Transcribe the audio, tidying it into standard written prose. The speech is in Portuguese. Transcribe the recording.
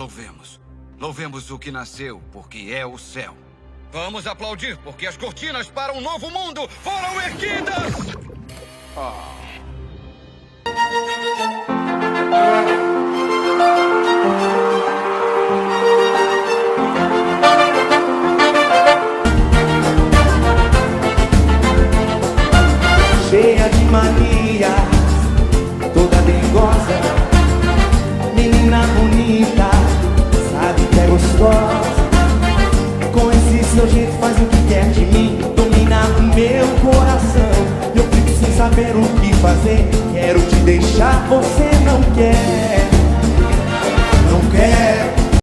Louvemos. Louvemos o que nasceu, porque é o céu. Vamos aplaudir, porque as cortinas para um novo mundo foram erguidas! Cheia de mania, toda dengosa, menina bonita, sabe que é gostosa. Com esse seu jeito faz o que quer de mim, domina o meu coração. Eu fico sem saber o que fazer, quero te deixar, você não quer.